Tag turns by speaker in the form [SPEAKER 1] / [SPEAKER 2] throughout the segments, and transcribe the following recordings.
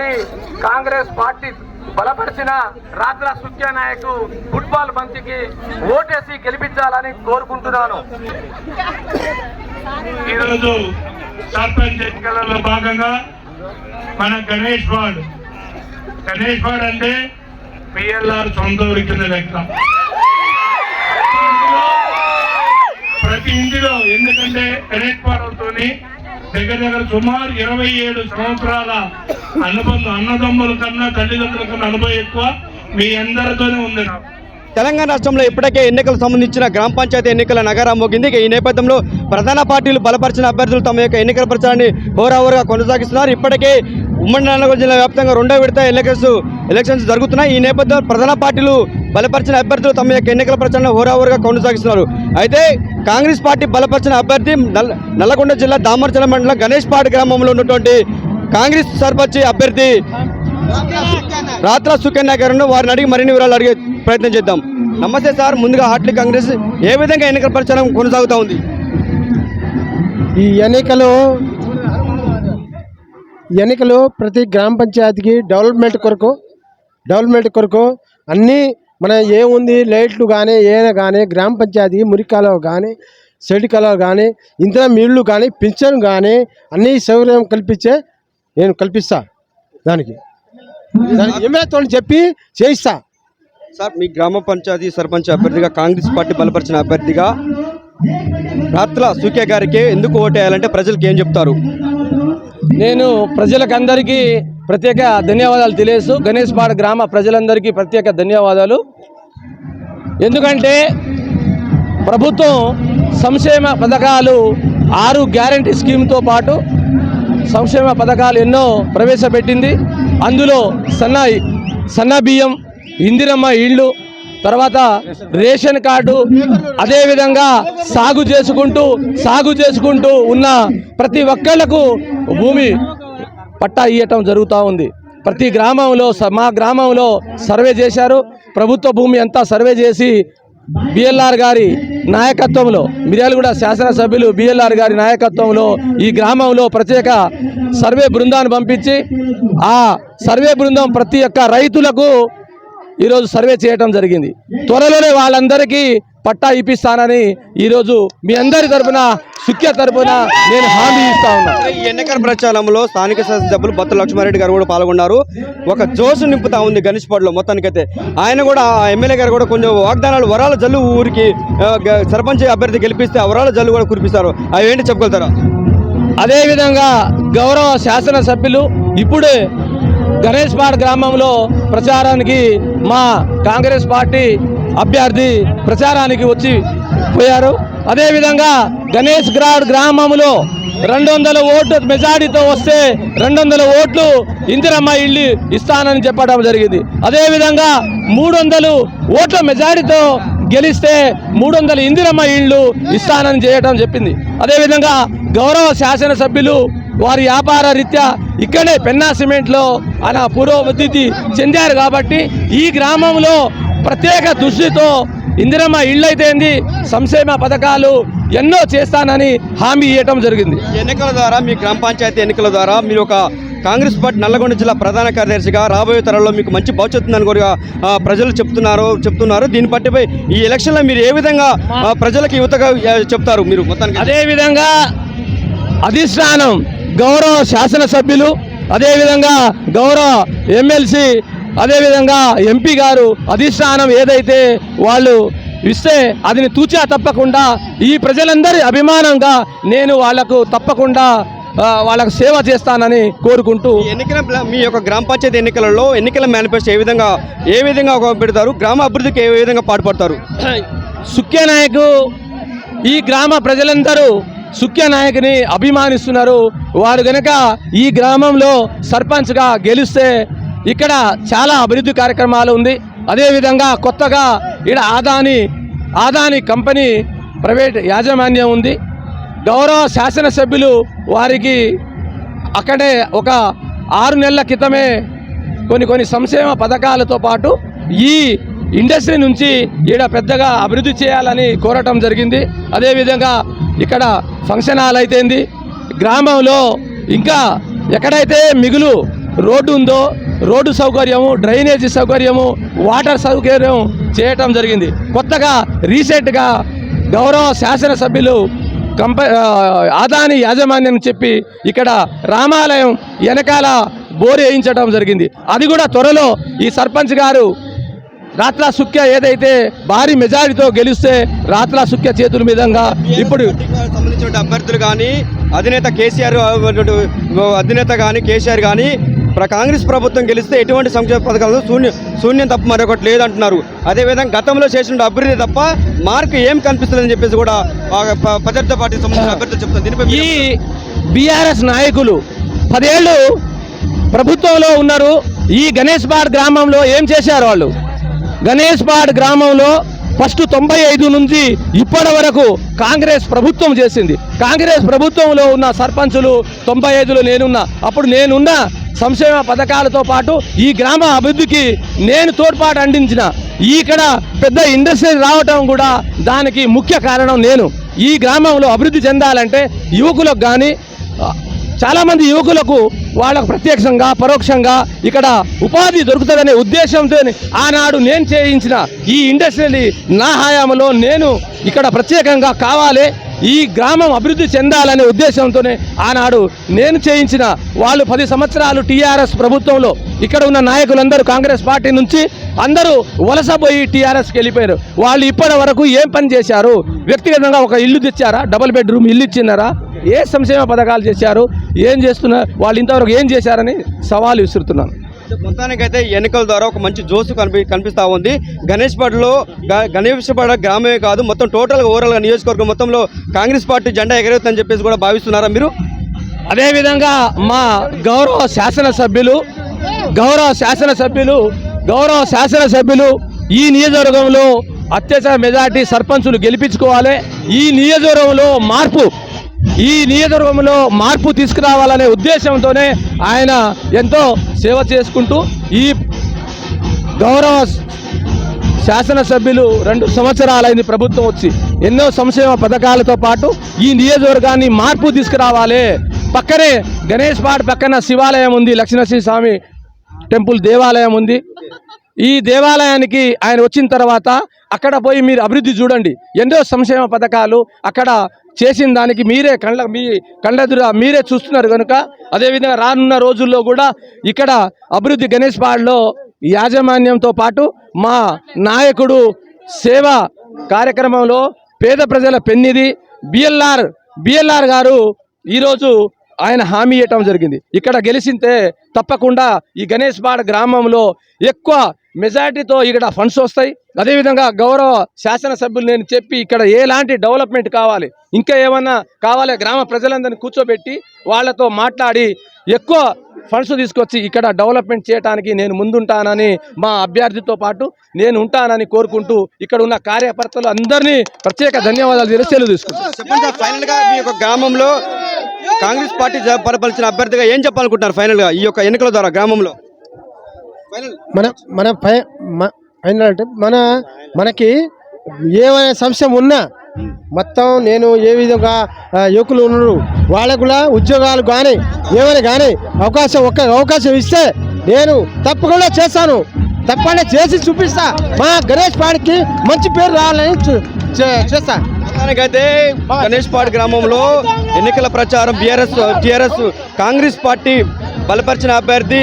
[SPEAKER 1] చెప్పి కాంగ్రెస్ పార్టీ బలపరిచిన రాత్ర సుఖ్యా నాయక్ ఫుట్బాల్ బంతికి ఓటేసి గెలిపించాలని కోరుకుంటున్నాను.
[SPEAKER 2] ఈరోజు సర్పంచ్ ఎన్నికలలో భాగంగా మన గణేష్ వార్డ్ అంటే పిఎల్ఆర్ సొంత ఊరి కింద లెక్క. ప్రతి ఇంటిలో ఎందుకంటే గణేష్ వార్డుతో దగ్గర సుమారు 27 సంవత్సరాల అనుబంధం, అన్నదమ్ముల కన్నా తల్లిదండ్రుల కన్నా అనుభవం ఎక్కువ మీ అందరితోనే ఉంది.
[SPEAKER 3] తెలంగాణ రాష్ట్రంలో ఇప్పటికే ఎన్నికలకు సంబంధించిన గ్రామ పంచాయతీ ఎన్నికల నగారం మోగింది. ఈ నేపథ్యంలో ప్రధాన పార్టీలు బలపరిచిన అభ్యర్థులు తమ యొక్క ఎన్నికల ప్రచారాన్ని హోరాహోరుగా కొనసాగిస్తున్నారు. ఇప్పటికే ఉమ్మడి నల్గొండ జిల్లా వ్యాప్తంగా 2వ విడత ఎలక్షన్స్ జరుగుతున్నాయి. ఈ నేపథ్యంలో ప్రధాన పార్టీలు బలపరిచిన అభ్యర్థులు తమ యొక్క ఎన్నికల ప్రచారాన్ని హోరాహోరుగా కొనసాగిస్తున్నారు. అయితే కాంగ్రెస్ పార్టీ బలపరిచిన అభ్యర్థి నల్లగొండ జిల్లా దామర్చల మండలం గణేష్పాడ్ గ్రామంలో ఉన్నటువంటి కాంగ్రెస్ సర్పంచ్ అభ్యర్థి రాత్ర సుకన్య గారు వారిని అడిగి మరిన్ని వివరాలు అడిగే ప్రయత్నం చేద్దాం. నమస్తే సార్, ముందుగా హార్ట్లీ కాంగ్రెస్ ఏ విధంగా ఎన్నికల ప్రచారం కొనసాగుతూ ఉంది?
[SPEAKER 4] ఈ ఎన్నికలు ప్రతి గ్రామ పంచాయతీకి డెవలప్మెంట్ కొరకు అన్నీ మన ఏముంది లైట్లు కానీ ఏదైనా కానీ గ్రామ పంచాయతీకి మురికాలో కానీ సెడి కాలువ కానీ ఇంత నీళ్లు కానీ పింఛన్ కానీ అన్నీ సౌకర్యం నేను కల్పిస్తా. దానికి ఎమ్మెల్యేతో చెప్పి చేయిస్తా.
[SPEAKER 3] సార్, మీ గ్రామ పంచాయతీ సర్పంచ్ అభ్యర్థిగా కాంగ్రెస్ పార్టీ బలపరిచిన అభ్యర్థిగా రాత్ర సుఖ్యా గారికి ఎందుకు ఓటేయాలంటే ప్రజలకు ఏం చెప్తారు?
[SPEAKER 5] నేను ప్రజలకందరికీ ప్రత్యేక ధన్యవాదాలు తెలియజేస్తూ గణేష్పాడ్ గ్రామ ప్రజలందరికీ ప్రత్యేక ధన్యవాదాలు. ఎందుకంటే ప్రభుత్వం సంక్షేమ పథకాలు 6 గ్యారంటీ స్కీమ్తో పాటు సంక్షేమ పథకాలు ఎన్నో ప్రవేశపెట్టింది. అందులో సన్న బియ్యం, ఇందిరమ్మ ఇళ్ళు, తర్వాత రేషన్ కార్డు, అదేవిధంగా సాగు చేసుకుంటూ ఉన్న ప్రతి ఒక్కళ్లకు భూమి పట్టా ఇవ్వటం జరుగుతూ ఉంది. ప్రతి గ్రామంలో మా గ్రామంలో సర్వే చేశారు. ప్రభుత్వ భూమి అంతా సర్వే చేసి బిఎల్ఆర్ గారి నాయకత్వంలో, మిర్యాలగూడ శాసనసభ్యులు బిఎల్ఆర్ గారి నాయకత్వంలో ఈ గ్రామంలో ప్రత్యేక సర్వే బృందాన్ని పంపించి ఆ సర్వే బృందం ప్రతి ఒక్క రైతులకు ఈరోజు సర్వే చేయటం జరిగింది. త్వరలోనే వాళ్ళందరికీ పట్టా ఇప్పిస్తానని ఈరోజు మీ అందరి తరఫున సుఖ్యా తరఫున నేను హామీ ఇస్తా ఉన్నా.
[SPEAKER 3] ఈ ఎన్నికల ప్రచారంలో స్థానిక శాసనసభ్యులు బత్తుల లక్ష్మారెడ్డి గారు కూడా పాల్గొన్నారు. ఒక జోసు నింపుతా ఉంది గణేష్పాడ్లో మొత్తానికైతే. ఆయన కూడా ఎమ్మెల్యే గారు కూడా కొంచెం వాగ్దానాలు, వరాల జల్లు ఊరికి సర్పంచ్ అభ్యర్థి గెలిపిస్తే ఆ వరాల జల్లు కూడా కురిపిస్తారు. అవి ఏంటి చెప్పగలుగుతారా?
[SPEAKER 5] అదేవిధంగా గౌరవ శాసనసభ్యులు ఇప్పుడే గణేష్పాడ్ గ్రామంలో ప్రచారానికి మా కాంగ్రెస్ పార్టీ అభ్యర్థి ప్రచారానికి వచ్చి పోయారు. అదేవిధంగా గణేష్ గ్రామంలో 200 ఓట్లు మెజారిటీతో వస్తే 200 ఓట్లు ఇందిరమ్మ ఇల్లు ఇస్తానని చెప్పడం జరిగింది. అదేవిధంగా 300 ఓట్ల మెజారిటీతో గెలిస్తే 300 ఇందిరమ్మ ఇళ్ళు ఇస్తానని చెప్పింది. అదేవిధంగా గౌరవ శాసనసభ్యులు వారి వ్యాపార రీత్యా ఇక్కడే పెన్నా సిమెంట్లో ఆయన పురోగతి చెందారు కాబట్టి ఈ గ్రామంలో ప్రత్యేక దృష్టితో ఇందిరమ్మ ఇళ్ళు అయితేంది సంక్షేమ పథకాలు ఎన్నో చేస్తానని హామీ ఇవ్వటం జరిగింది.
[SPEAKER 3] ఎన్నికల ద్వారా, మీ గ్రామ పంచాయతీ ఎన్నికల ద్వారా మీరు ఒక కాంగ్రెస్ పార్టీ నల్లగొండ జిల్లా ప్రధాన కార్యదర్శిగా రాబోయే తరంలో మీకు మంచి భవిష్యత్తు ఉందని కూడా ప్రజలు చెప్తున్నారు. దీన్ని బట్టిపై ఈ ఎలక్షన్లో మీరు ఏ విధంగా ప్రజలకు యువతగా చెప్తారు మీరు మొత్తానికి?
[SPEAKER 5] అదేవిధంగా అధిష్టానం గౌరవ శాసనసభ్యులు, అదేవిధంగా గౌరవ ఎమ్మెల్సీ, అదేవిధంగా ఎంపీ గారు అధిష్టానం ఏదైతే వాళ్ళు ఇస్తే అదిని తూచా తప్పకుండా ఈ ప్రజలందరి అభిమానంగా నేను వాళ్లకు తప్పకుండా వాళ్ళకు సేవ చేస్తానని కోరుకుంటూ
[SPEAKER 3] ఎన్నికల మీ యొక్క గ్రామ పంచాయతీ ఎన్నికలలో ఎన్నికల మేనిఫెస్టో ఏ విధంగా పెడతారు? గ్రామ అభివృద్ధికి ఏ విధంగా పాటుపడతారు?
[SPEAKER 5] సుఖ్యా నాయక్ ఈ గ్రామ ప్రజలందరూ సుఖ్యా నాయక్ని అభిమానిస్తున్నారు. వారు గనక ఈ గ్రామంలో సర్పంచ్గా గెలిస్తే ఇక్కడ చాలా అభివృద్ధి కార్యక్రమాలు ఉంది. అదేవిధంగా కొత్తగా ఇక్కడ ఆదాని కంపెనీ ప్రైవేట్ యాజమాన్యం ఉంది. గౌరవ శాసనసభ్యులు వారికి అక్కడే ఒక 6 నెలల క్రితమే కొన్ని సంక్షేమ పథకాలతో పాటు ఈ ఇండస్ట్రీ నుంచి ఈడ పెద్దగా అభివృద్ధి చేయాలని కోరటం జరిగింది. అదేవిధంగా ఇక్కడ ఫంక్షన్ హాల్ అయితేంది, గ్రామంలో ఇంకా ఎక్కడైతే మిగులు రోడ్డు ఉందో రోడ్డు సౌకర్యము, డ్రైనేజీ సౌకర్యము, వాటర్ సౌకర్యం చేయటం జరిగింది. కొత్తగా రీసెంట్గా గౌరవ శాసనసభ్యులు ఆదాని యాజమాన్యం చెప్పి ఇక్కడ రామాలయం వెనకాల బోరు వేయించడం జరిగింది. అది కూడా త్వరలో ఈ సర్పంచ్ గారు రాత్లా సుఖ్య ఏదైతే భారీ మెజారిటీతో గెలిస్తే రాత్లా సుఖ్య చేతుల మీదంగా ఇప్పుడు
[SPEAKER 3] సంబంధించిన అభ్యర్థులు కానీ అధినేత కానీ కేసీఆర్ కానీ కాంగ్రెస్ ప్రభుత్వం గెలిస్తే ఎటువంటి సంక్షేమ పథకాలు శూన్యం తప్ప మరొకటి లేదంటున్నారు. అదేవిధంగా గతంలో చేసిన అభివృద్ధి తప్ప మార్కు ఏం కనిపిస్తుందని చెప్పేసి కూడా ప్రజార్థ పార్టీకి సంబంధించిన అభ్యర్థులు చెప్తారు.
[SPEAKER 5] ఈ బీఆర్ఎస్ నాయకులు 10 ఏళ్ళు ప్రభుత్వంలో ఉన్నారు. ఈ గణేష్పాడ్ గ్రామంలో ఏం చేశారు వాళ్ళు? గణేష్పాడ్ గ్రామంలో ఫస్ట్ 95 నుంచి ఇప్పటి వరకు కాంగ్రెస్ ప్రభుత్వం చేసింది. కాంగ్రెస్ ప్రభుత్వంలో ఉన్న సర్పంచులు 95లో నేనున్నా. అప్పుడు నేనున్న సంక్షేమ పథకాలతో పాటు ఈ గ్రామ అభివృద్ధికి నేను తోడ్పాటు అందించిన. ఇక్కడ పెద్ద ఇండస్ట్రీ రావటం కూడా దానికి ముఖ్య కారణం నేను. ఈ గ్రామంలో అభివృద్ధి చెందాలంటే యువకులకు కానీ చాలామంది యువకులకు వాళ్ళకు ప్రత్యక్షంగా పరోక్షంగా ఇక్కడ ఉపాధి దొరుకుతుందనే ఉద్దేశంతో ఆనాడు నేను చేయించిన ఈ ఇండస్ట్రీని నా హయాంలో నేను ఇక్కడ ప్రత్యేకంగా కావాలి, ఈ గ్రామం అభివృద్ధి చెందాలనే ఉద్దేశంతోనే ఆనాడు నేను చేయించిన. వాళ్ళు 10 సంవత్సరాలు టీఆర్ఎస్ ప్రభుత్వంలో ఇక్కడ ఉన్న నాయకులందరూ కాంగ్రెస్ పార్టీ నుంచి అందరూ వలసపోయి టీఆర్ఎస్కి వెళ్ళిపోయారు. వాళ్ళు ఇప్పటి వరకు ఏం పని చేశారు? వ్యక్తిగతంగా ఒక ఇల్లు తెచ్చారా? డబుల్ బెడ్రూమ్ ఇల్లు ఇచ్చినారా? ఏ సంక్షేమ పథకాలు చేశారు? ఏం చేస్తున్నారు వాళ్ళు? ఇంతవరకు ఏం చేశారని సవాలు విసురుతున్నాను.
[SPEAKER 3] మొత్తానికైతే ఎన్నికల ద్వారా ఒక మంచి జోసు కనిపిస్తూ ఉంది. గణేష్పాడ గ్రామమే కాదు, మొత్తం టోటల్గా ఓవరాల్గా నియోజకవర్గం మొత్తంలో కాంగ్రెస్ పార్టీ జెండా ఎగరేస్తుందని చెప్పేసి కూడా భావిస్తున్నారా మీరు?
[SPEAKER 5] అదేవిధంగా మా గౌరవ శాసనసభ్యులు ఈ నియోజకవర్గంలో అత్యధిక మెజార్టీ సర్పంచులు గెలిపించుకోవాలి. ఈ నియోజకవర్గంలో మార్పు తీసుకురావాలనే ఉద్దేశంతోనే ఆయన ఎంతో సేవ చేసుకుంటూ ఈ గౌరవ శాసనసభ్యులు 2 సంవత్సరాలైంది ప్రభుత్వం వచ్చి ఎన్నో సంక్షేమ పథకాలతో పాటు ఈ నియోజకవర్గాన్ని మార్పు తీసుకురావాలి. పక్కనే గణేష్పాడ్ పక్కన శివాలయం ఉంది, లక్ష్మీనరసింహ స్వామి టెంపుల్ దేవాలయం ఉంది. ఈ దేవాలయానికి ఆయన వచ్చిన తర్వాత అక్కడ పోయి మీరు అభివృద్ధి చూడండి. ఎన్నో సంక్షేమ పథకాలు అక్కడ చేసిన దానికి మీ కళ్ళెదుర మీరే చూస్తున్నారు కనుక అదేవిధంగా రానున్న రోజుల్లో కూడా ఇక్కడ అభివృద్ధి గణేష్పాడ్లో యాజమాన్యంతో పాటు మా నాయకుడు సేవా కార్యక్రమంలో పేద ప్రజల పెన్నిది బిఎల్ఆర్ గారు ఈరోజు ఆయన హామీ ఇవ్వటం జరిగింది. ఇక్కడ గెలిచింతే తప్పకుండా ఈ గణేష్పాడ్ గ్రామంలో ఎక్కువ మెజార్టీతో ఇక్కడ ఫండ్స్ వస్తాయి. అదేవిధంగా గౌరవ శాసనసభ్యులు నేను చెప్పి ఇక్కడ ఎలాంటి డెవలప్మెంట్ కావాలి, ఇంకా ఏమన్నా కావాలి, గ్రామ ప్రజలందరినీ కూర్చోబెట్టి వాళ్ళతో మాట్లాడి ఎక్కువ ఫండ్స్ తీసుకొచ్చి ఇక్కడ డెవలప్మెంట్ చేయడానికి నేను ముందుంటానని మా అభ్యర్థితో పాటు నేను ఉంటానని కోరుకుంటూ ఇక్కడ ఉన్న కార్యకర్తలు అందరినీ ప్రత్యేక ధన్యవాదాలు తెలిసి సెలవు తీసుకుంటాను.
[SPEAKER 3] చెప్పండి సార్, ఫైనల్గా మీ యొక్క గ్రామంలో కాంగ్రెస్ పార్టీ బలపరిచిన అభ్యర్థిగా ఏం చెప్పాలనుకుంటున్నారు ఫైనల్గా ఈ యొక్క ఎన్నికల ద్వారా గ్రామంలో?
[SPEAKER 4] ఫైనల్ అంటే మనకి ఏమైనా సంశయం ఉన్నా మొత్తం నేను ఏ విధంగా యువకులు ఉన్నారు వాళ్ళకు కూడా ఉద్యోగాలు కానీ ఏమైనా కానీ అవకాశం ఇస్తే నేను తప్పకుండా చేస్తాను, తప్పకుండా చేసి చూపిస్తా. మా గణేష్పాడ్కి మంచి పేరు రావాలని చేస్తా.
[SPEAKER 3] అయితే గణేష్పాడ్ గ్రామంలో ఎన్నికల ప్రచారం టీఆర్ఎస్ కాంగ్రెస్ పార్టీ బలపరిచిన అభ్యర్థి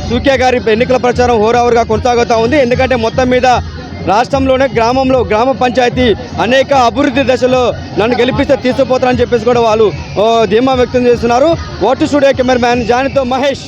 [SPEAKER 3] సూఖ్య గారి ఎన్నికల ప్రచారం హోరావోరుగా కొనసాగుతూ ఉంది. ఎందుకంటే మొత్తం మీద రాష్ట్రంలోనే గ్రామ పంచాయతీ అనేక అభివృద్ధి దశలో నన్ను గెలిపిస్తే తీసుకుపోతారని చెప్పేసి కూడా వాళ్ళు ధీమా వ్యక్తం చేస్తున్నారు. ఓటు స్టూడియో కెమెరామ్యాన్ జానితో మహేష్.